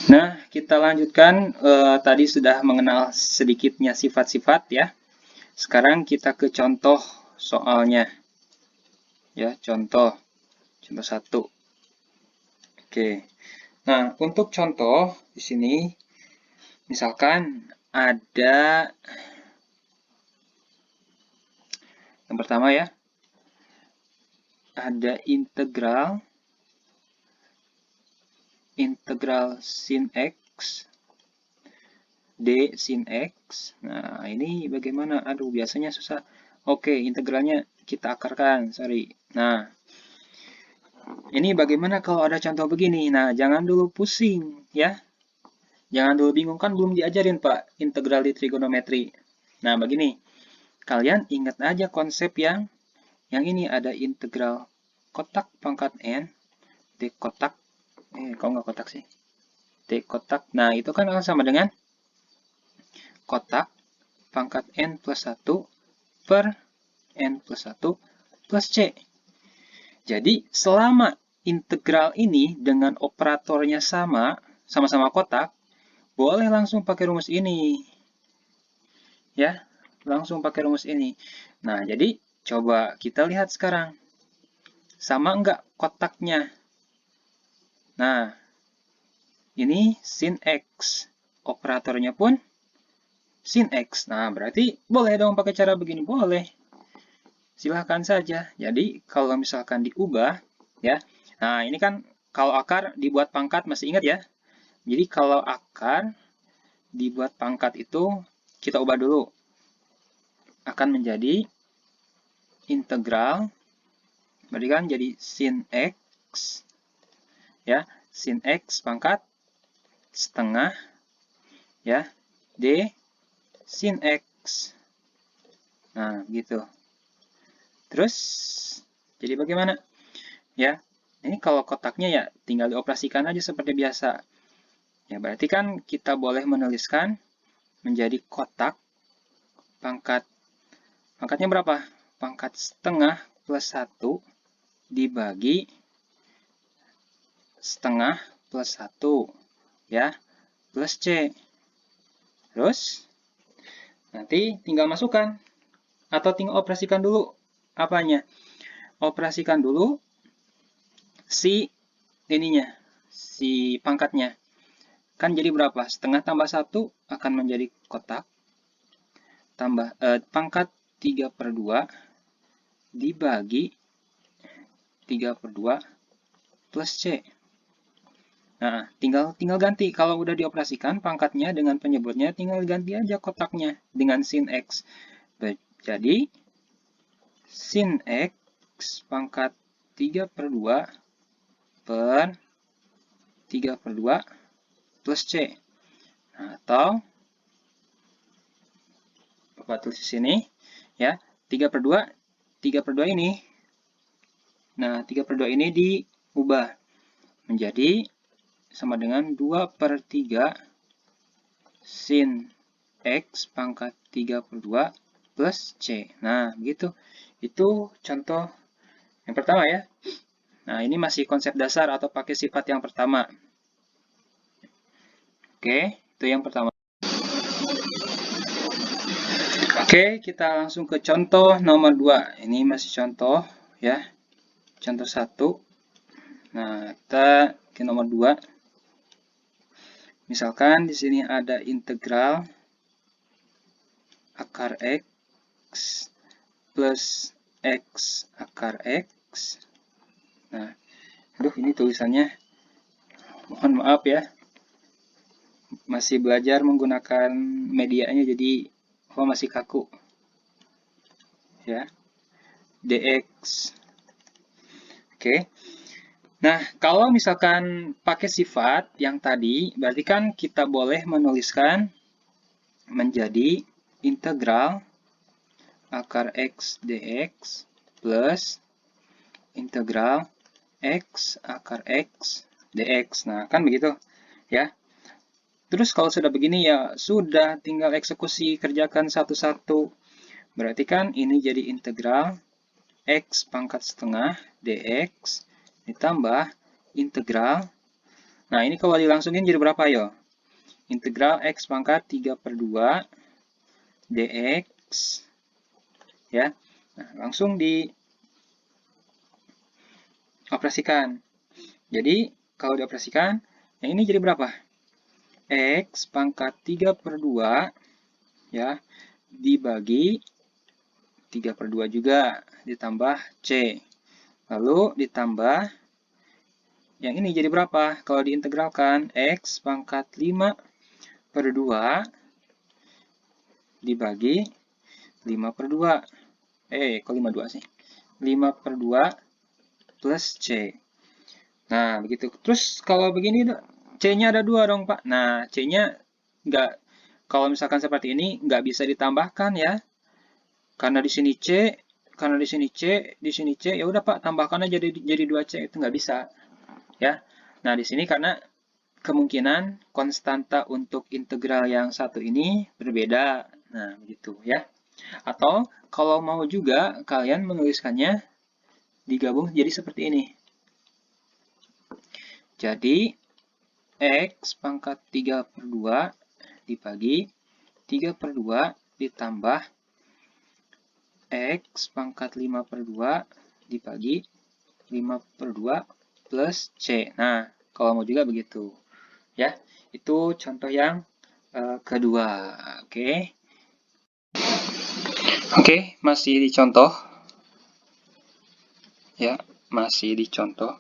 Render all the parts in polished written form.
Nah, kita lanjutkan. Tadi sudah mengenal sedikitnya sifat-sifat ya. Sekarang kita ke contoh soalnya. Ya, contoh satu. Oke. Nah, untuk contoh di sini, misalkan ada yang pertama ya, ada integral sin x d sin x. Nah, ini bagaimana? Aduh, biasanya susah. Oke, integralnya kita akarkan, sorry. Nah, ini bagaimana kalau ada contoh begini? Nah, jangan dulu pusing, ya. Jangan dulu bingung, kan belum diajarin, Pak, integral di trigonometri. Nah, begini. Kalian ingat aja konsep yang ini ada integral kotak pangkat n, d kotak, kok nggak kotak sih? D kotak. Nah, itu kan akan sama dengan kotak pangkat n plus 1 per n plus 1 plus c. Jadi, selama integral ini dengan operatornya sama-sama kotak, boleh langsung pakai rumus ini. Ya, langsung pakai rumus ini. Nah, jadi coba kita lihat sekarang. Sama enggak kotaknya? Nah, ini sin x. Operatornya pun sin x. Nah, berarti boleh dong pakai cara begini. Boleh. Silahkan saja. Jadi, kalau misalkan diubah, ya. Nah, ini kan kalau akar dibuat pangkat, masih ingat ya? Jadi, kalau akar dibuat pangkat itu, kita ubah dulu. Akan menjadi integral, berarti kan jadi sin x, ya. Sin x pangkat setengah, ya. D sin x. Nah, gitu. Terus, jadi bagaimana? Ya, ini kalau kotaknya ya tinggal dioperasikan aja seperti biasa. Ya, berarti kan kita boleh menuliskan menjadi kotak pangkatnya berapa? Pangkat setengah plus 1 dibagi setengah plus 1, ya, plus C. Terus, nanti tinggal masukkan, atau tinggal operasikan dulu apanya? Operasikan dulu si pangkatnya. Kan jadi berapa? Setengah tambah 1 akan menjadi kotak. Pangkat 3/2 dibagi 3/2 plus C. Nah, tinggal ganti. Kalau udah dioperasikan pangkatnya dengan penyebutnya, tinggal ganti aja kotaknya dengan sin x. Jadi, sin x pangkat 3/2 per 3/2 plus C. Nah, atau Bapak tulis di sini, ya, 3/2 ini. Nah, 3/2 ini diubah menjadi sama dengan 2/3 sin x pangkat 3/2 plus C. Nah, begitu. Itu contoh yang pertama ya. Nah, ini masih konsep dasar atau pakai sifat yang pertama. Oke, itu yang pertama. Oke, kita langsung ke contoh nomor 2. Ini masih contoh ya. Contoh 1. Nah, kita ke nomor 2. Misalkan di sini ada integral akar x plus x akar x. Nah, aduh ini tulisannya mohon maaf ya. Masih belajar menggunakan medianya jadi masih kaku. Ya. Dx. Oke. Nah, kalau misalkan pakai sifat yang tadi, berarti kan kita boleh menuliskan menjadi integral akar x dx plus integral x akar x dx. Nah, kan begitu ya. Terus kalau sudah begini ya sudah tinggal eksekusi, kerjakan satu-satu. Berarti kan ini jadi integral x pangkat setengah dx ditambah integral Nah, ini kalau dilangsungin jadi berapa, yo? Integral X pangkat 3 per 2 dx, ya. Nah, langsung dioperasikan. Jadi, kalau dioperasikan, yang ini jadi berapa? X pangkat 3 per 2, ya, dibagi 3 per 2 juga, ditambah C. Lalu ditambah, yang ini jadi berapa? Kalau diintegralkan, X pangkat 5 per 2 dibagi 5 per 2. Kok 52 sih? 5 per 2 plus C. Nah, begitu. Terus kalau begini, C-nya ada 2 dong, Pak. Nah, C-nya nggak, kalau misalkan seperti ini, nggak bisa ditambahkan ya. Karena di sini C, karena di sini C, di sini C, ya udah Pak, tambahkan aja jadi 2C, itu nggak bisa. Ya. Nah, di sini karena kemungkinan konstanta untuk integral yang satu ini berbeda. Nah, begitu ya. Atau kalau mau juga kalian menuliskannya digabung jadi seperti ini. Jadi X pangkat 3 per 2 dibagi 3 per 2 ditambah X pangkat 5 per 2 dibagi 5 per 2 plus C. Nah, kalau mau juga begitu. Ya, itu contoh yang kedua. Oke. Oke, masih dicontoh. Ya, masih dicontoh.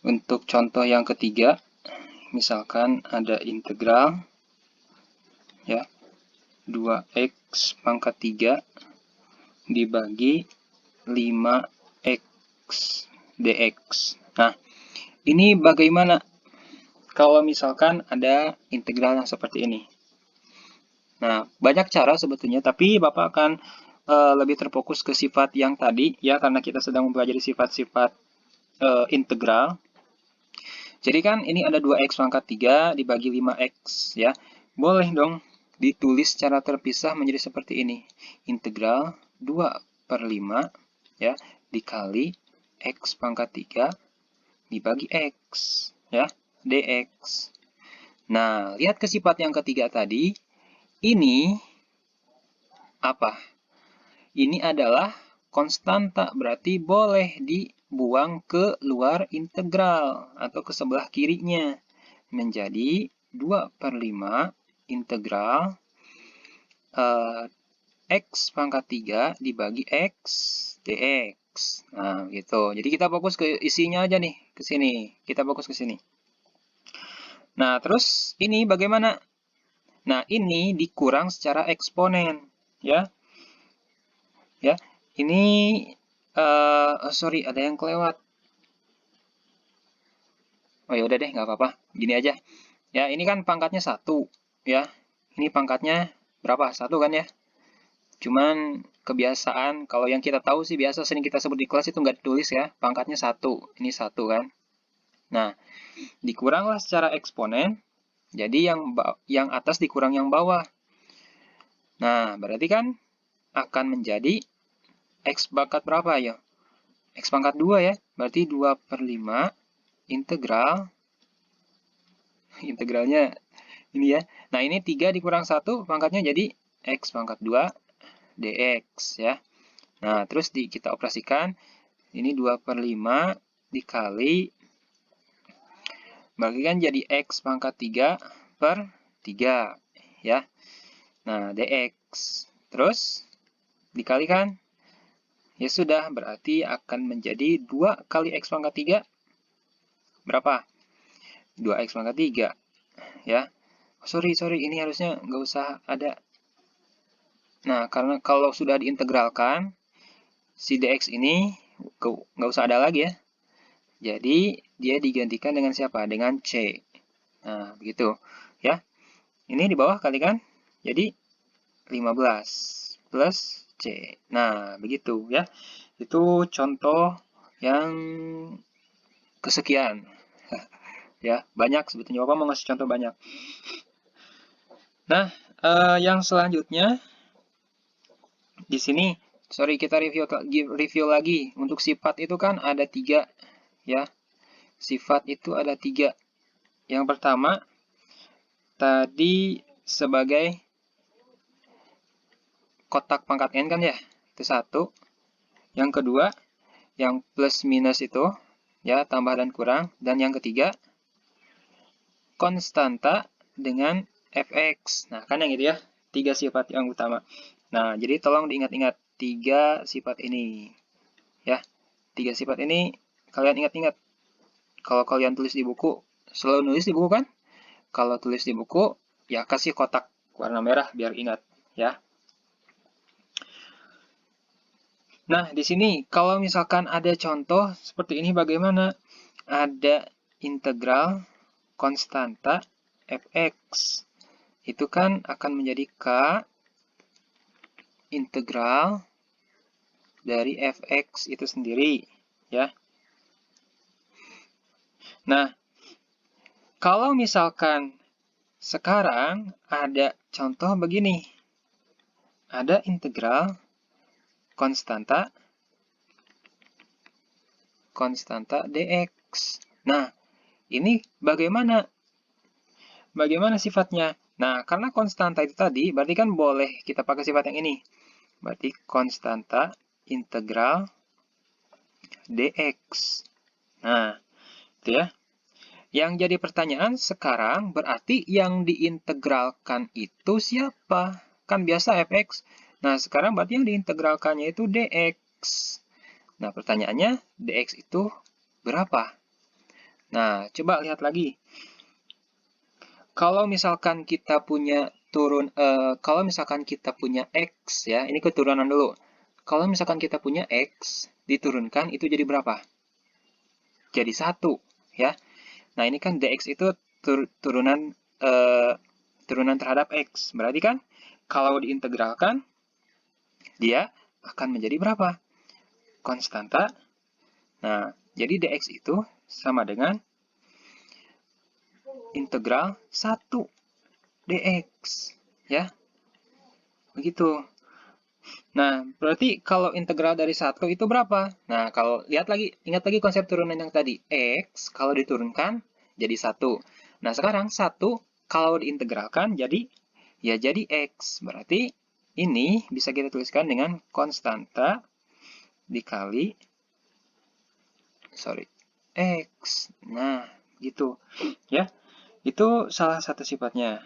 Untuk contoh yang ketiga, misalkan ada integral ya 2x pangkat 3 dibagi 5x dx. Nah, ini bagaimana kalau misalkan ada integral yang seperti ini? Nah, banyak cara sebetulnya, tapi Bapak akan lebih terfokus ke sifat yang tadi, ya, karena kita sedang mempelajari sifat-sifat integral. Jadi kan ini ada 2x pangkat 3 dibagi 5x, ya. Boleh dong ditulis secara terpisah menjadi seperti ini. Integral 2 per 5, ya, dikali x pangkat 3 dibagi x, ya, dx. Nah, lihat ke sifat yang ketiga tadi. Ini apa? Ini adalah konstanta, berarti boleh dibuang ke luar integral atau ke sebelah kirinya. Menjadi 2 per 5 integral x pangkat 3 dibagi x dx. Nah, gitu. Jadi kita fokus ke isinya aja nih, ke sini. Kita fokus ke sini. Nah, terus ini bagaimana? Nah, ini dikurang secara eksponen, ya. Ya, ini sorry, ada yang kelewat. Oh ya udah deh, nggak apa-apa. Gini aja. Ya, ini kan pangkatnya 1, ya. Ini pangkatnya berapa? 1 kan ya? Cuman kebiasaan, kalau yang kita tahu sih biasa sering kita sebut di kelas itu nggak ditulis ya. Pangkatnya 1, ini 1 kan. Nah, dikuranglah secara eksponen. Jadi yang atas dikurang yang bawah. Nah, berarti kan akan menjadi x pangkat berapa ya? X pangkat 2 ya. Berarti 2 per 5 integralnya ini ya. Nah, ini 3 dikurang 1 pangkatnya jadi x pangkat 2 dx ya. Nah, terus kita operasikan. Ini 2 per 5 dikali, bagikan jadi x pangkat 3 per 3 ya. Nah, dx. Terus dikalikan. Ya sudah, berarti akan menjadi 2 kali x pangkat 3. Berapa? 2x pangkat 3. Ya. Sorry, ini harusnya nggak usah ada. Nah, karena kalau sudah diintegralkan, si dx ini nggak usah ada lagi ya. Jadi, dia digantikan dengan siapa? Dengan C. Nah, begitu. Ya. Ini di bawah kalikan. Jadi, 15 plus C. Nah, begitu ya. Itu contoh yang kesekian. Ya, banyak sebetulnya. Bapak mau ngasih contoh banyak. Nah, yang selanjutnya, di sini, sorry, kita review lagi. Untuk sifat itu kan ada 3. Ya, sifat itu ada 3. Yang pertama, tadi sebagai kotak pangkat N kan ya? Itu 1. Yang kedua, yang plus minus itu, ya, tambah dan kurang. Dan yang ketiga, konstanta dengan fx. Nah, kan yang itu ya, 3 sifat yang utama. Nah, jadi tolong diingat-ingat 3 sifat ini. Ya, 3 sifat ini kalian ingat-ingat. Kalau kalian tulis di buku, selalu nulis di buku kan? Kalau tulis di buku, ya kasih kotak warna merah biar ingat, ya. Nah, di sini kalau misalkan ada contoh seperti ini bagaimana? Ada integral konstanta fx. Itu kan akan menjadi k integral dari fx itu sendiri, ya. Nah, kalau misalkan sekarang ada contoh begini. Ada integral konstanta dx. Nah, ini bagaimana sifatnya? Nah, karena konstanta itu tadi, berarti kan boleh kita pakai sifat yang ini. Berarti konstanta integral dx. Nah, itu ya. Yang jadi pertanyaan sekarang berarti yang diintegralkan itu siapa? Kan biasa fx. Nah, sekarang berarti yang diintegralkannya itu dx. Nah, pertanyaannya dx itu berapa? Nah, coba lihat lagi. Kalau misalkan kita punya kalau misalkan kita punya x ya, ini keturunan dulu. Kalau misalkan kita punya x diturunkan itu jadi berapa? Jadi 1, ya. Nah, ini kan dx itu turunan terhadap x. Berarti kan kalau diintegralkan dia akan menjadi berapa? Konstanta. Nah, jadi dx itu sama dengan integral 1 dx, ya. Begitu. Nah, berarti kalau integral dari 1 itu berapa? Nah, kalau lihat lagi, ingat lagi konsep turunan yang tadi. X kalau diturunkan jadi 1. Nah, sekarang 1 kalau diintegralkan jadi X. Berarti ini bisa kita tuliskan dengan konstanta dikali X. Nah, gitu. Ya. Itu salah satu sifatnya.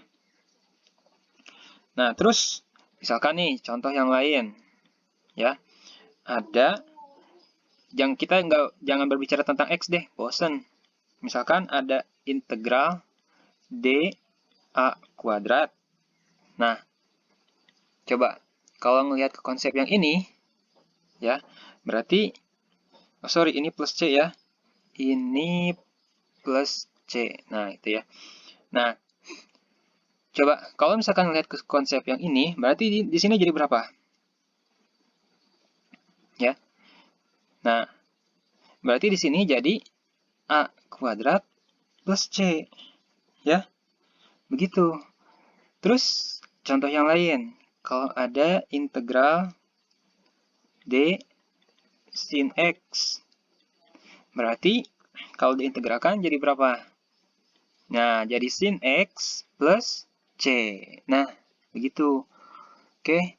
Nah, terus misalkan nih contoh yang lain. Ya. Ada jangan berbicara tentang X deh, bosen. Misalkan ada integral dA kuadrat. Nah, coba kalau ngelihat ke konsep yang ini, ya, berarti, ini plus C ya. Ini plus C. Nah, itu ya. Nah, coba kalau misalkan ngelihat ke konsep yang ini, berarti di sini jadi berapa? Ya. Nah, berarti di sini jadi A kuadrat plus C. Ya. Begitu. Terus, contoh yang lain. Kalau ada integral D sin X. Berarti, kalau diintegralkan jadi berapa? Nah, jadi sin X plus C. Nah, begitu. Oke.